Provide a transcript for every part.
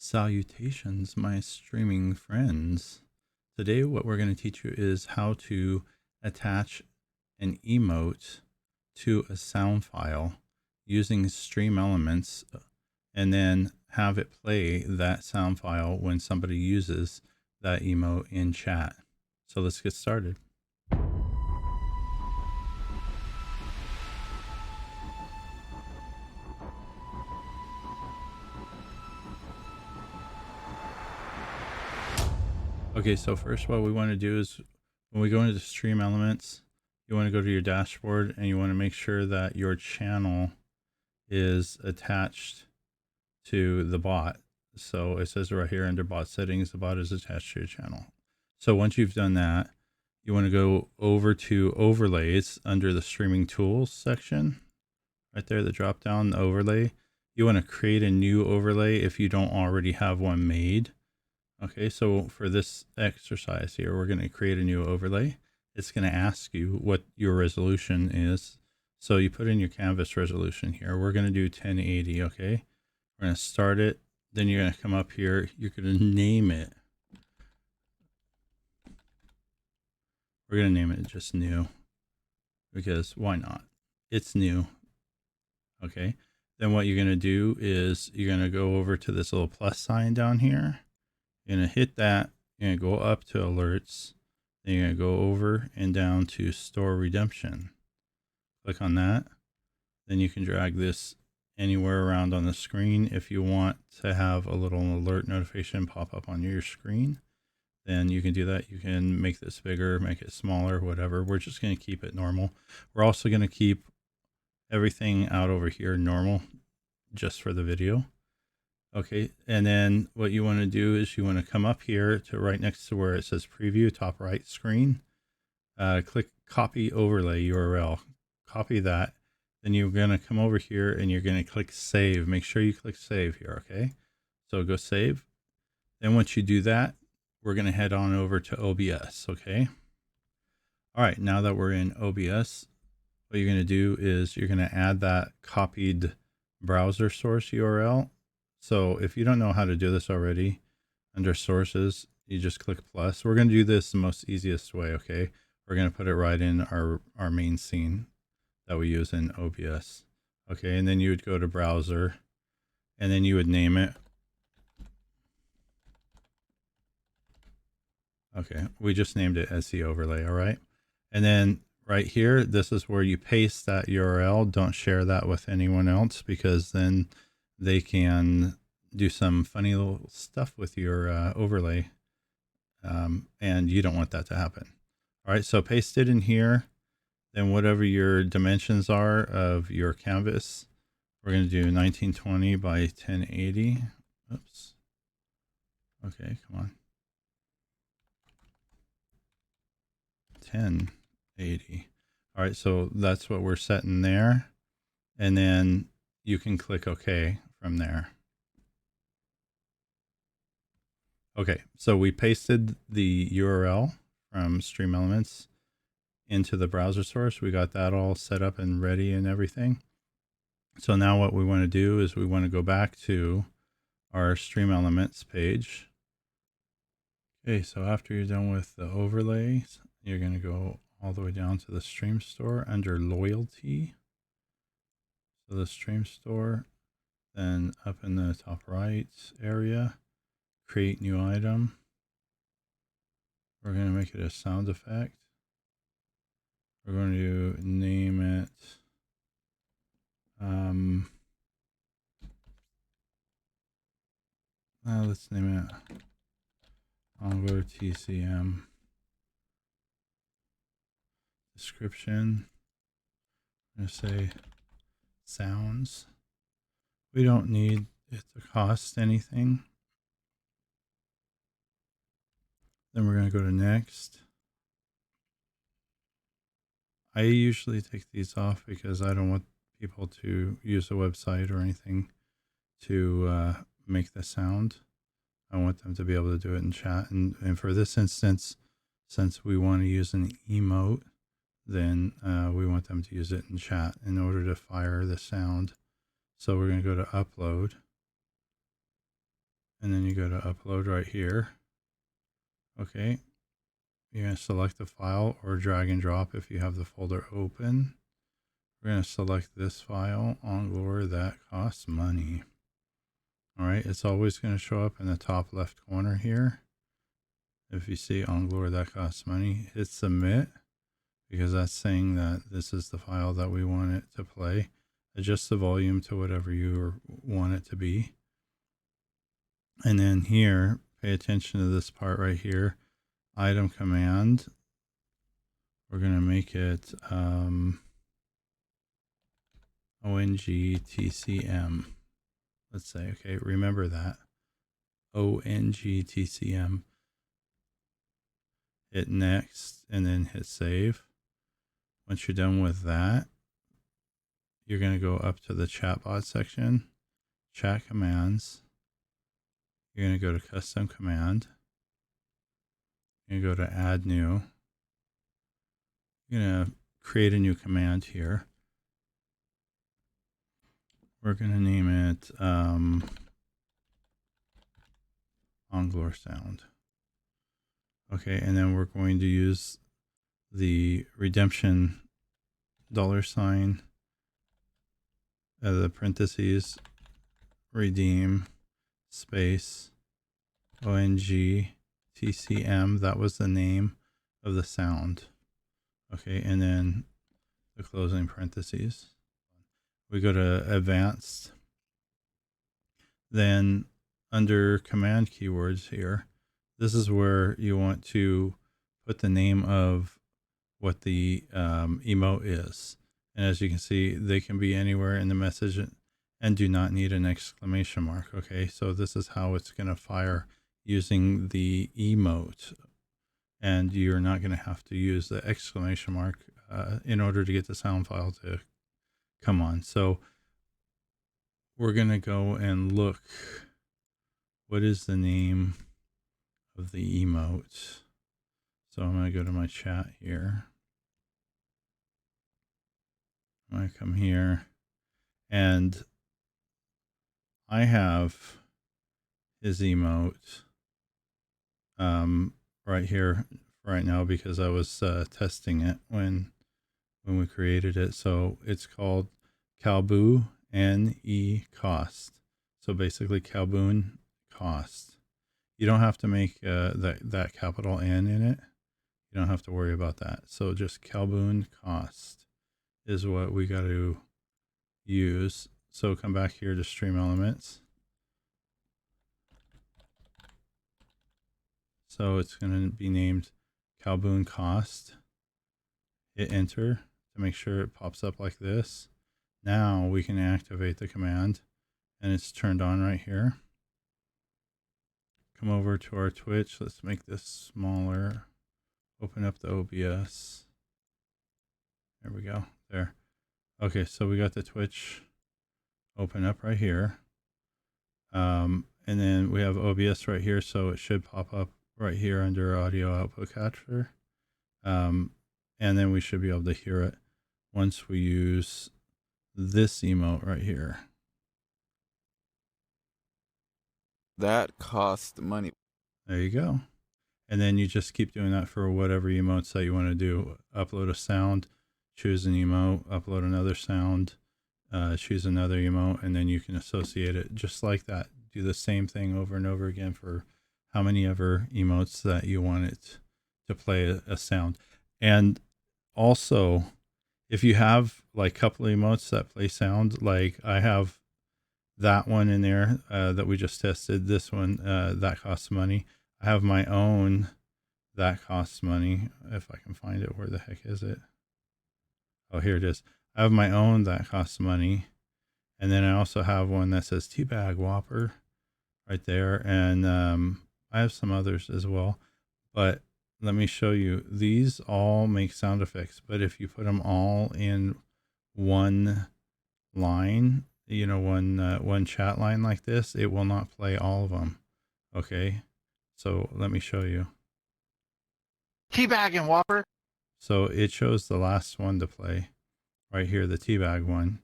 Salutations, my streaming friends. Today, what we're going to teach you is how to attach an emote to a sound file using StreamElements and then have it play that sound file when somebody uses that emote in chat. So let's get started. Okay, so first what we want to do is when we go into StreamElements, you want to go to your dashboard and you want to make sure that your channel is attached to the bot. So it says right here under bot settings, the bot is attached to your channel. So once you've done that, you want to go over to overlays under the streaming tools section. Right there, the drop down, the overlay. You want to create a new overlay if you don't already have one made. Okay, so for this exercise here, we're going to create a new overlay. It's going to ask you what your resolution is. So you put in your canvas resolution here. We're going to do 1080, okay? We're going to start it. Then you're going to come up here. You're going to name it. We're going to name it just new because why not? It's new. Okay. Then what you're going to do is you're going to go over to this little plus sign down here. You're going to hit that. You're going to go up to alerts. Then you're going to go over and down to store redemption. Click on that. Then you can drag this anywhere around on the screen. If you want to have a little alert notification pop up on your screen, then you can do that. You can make this bigger, make it smaller, whatever. We're just going to keep it normal. We're also going to keep everything out over here normal just for the video. Okay, and then what you want to do is you want to come up here to right next to where it says preview, top right screen. Click copy overlay URL. Copy that. Then you're going to come over here and you're going to click save. Make sure you click save here, okay? So go save. Then once you do that, we're going to head on over to OBS, okay? All right, now that we're in OBS, what you're going to do is you're going to add that copied browser source URL. So if you don't know how to do this already, under sources, you just click plus. We're going to do this the most easiest way, okay? We're going to put it right in our main scene that we use in OBS. Okay, and then you would go to browser, and then you would name it. Okay, we just named it as the overlay, all right? And then right here, this is where you paste that URL. Don't share that with anyone else because then they can do some funny little stuff with your overlay, and you don't want that to happen. All right, so paste it in here. Then whatever your dimensions are of your canvas, we're going to do 1920 by 1080. Oops. Okay, come on. 1080. All right, so that's what we're setting there. And then you can click OK from there. Okay, so we pasted the URL from StreamElements into the browser source. We got that all set up and ready and everything. So now what we want to do is we want to go back to our StreamElements page. Okay, so after you're done with the overlays, you're going to go all the way down to the Stream Store under Loyalty. So the Stream Store, then up in the top right area, create new item. We're going to make it a sound effect. We're going to name it let's name it Ongo TCM. Description. I'm going to say sounds. We don't need it to cost anything. Then we're going to go to next. I usually take these off because I don't want people to use a website or anything to make the sound. I want them to be able to do it in chat. And for this instance, since we want to use an emote, then we want them to use it in chat in order to fire the sound. So we're going to go to upload. and then you go to upload right here. Okay, you're going to select the file or drag and drop if you have the folder open. We're going to select this file, Onglor that costs money. All right, it's always going to show up in the top left corner here. If you see Onglor that costs money, hit submit, because that's saying that this is the file that we want it to play. Adjust the volume to whatever you want it to be. And then here, pay attention to this part right here, item command. We're going to make it ONGTCM. Let's say, okay, remember that. ONGTCM. Hit next and then hit save. Once you're done with that, you're going to go up to the chatbot section, chat commands. You're going to go to custom command. You're going to go to add new. You're going to create a new command here. We're going to name it Onglor sound. Okay, and then we're going to use the redemption $, the parentheses, redeem, space, ONGTCM. That was the name of the sound. Okay, and then the closing parentheses. We go to advanced. Then under command keywords here, this is where you want to put the name of what the emote is. And as you can see, they can be anywhere in the message and do not need an exclamation mark. Okay, so this is how it's going to fire using the emote. And you're not going to have to use the exclamation mark in order to get the sound file to come on. So we're going to go and look. What is the name of the emote? So I'm going to go to my chat here. I'm going to come here and I have his emote right here right now because I was testing it when we created it. So it's called Calboo NE cost. So basically Calboon cost. You don't have to make that capital N in it. You don't have to worry about that. So just Calboon cost is what we got to use. So come back here to StreamElements. So it's going to be named Calboon cost. Hit enter to make sure it pops up like this. Now we can activate the command and it's turned on right here. Come over to our Twitch. Let's make this smaller. Open up the OBS. There we go. There. Okay, so we got the Twitch open up right here. And then we have OBS right here, so it should pop up right here under audio output capture. And then we should be able to hear it once we use this emote right here. That costs money. There you go. And then you just keep doing that for whatever emotes that you want to do. Upload a sound, choose an emote, upload another sound, choose another emote, and then you can associate it just like that. Do the same thing over and over again for how many ever emotes that you want it to play a sound. And also, if you have like a couple of emotes that play sound, like I have that one in there that we just tested, this one that costs money. I have my own that costs money. If I can find it, where the heck is it? Oh, here it is. I have my own that costs money. And then I also have one that says Teabag Whopper right there. And I have some others as well. But let me show you. These all make sound effects. But if you put them all in one line, you know, one chat line like this, it will not play all of them. Okay. So let me show you. Teabag and Whopper. So it shows the last one to play right here, the teabag one,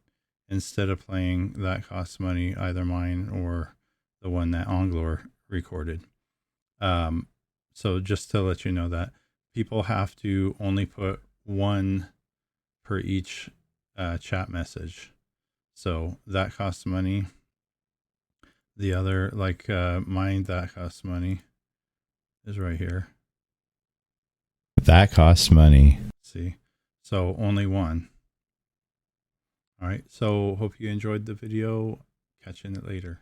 instead of playing that costs money, either mine or the one that Anglor recorded. So just to let you know that people have to only put one per each chat message. So that costs money. The other, like mine, that costs money, is right here. That costs money. See? So only one. All right. So hope you enjoyed the video. Catch you in it later.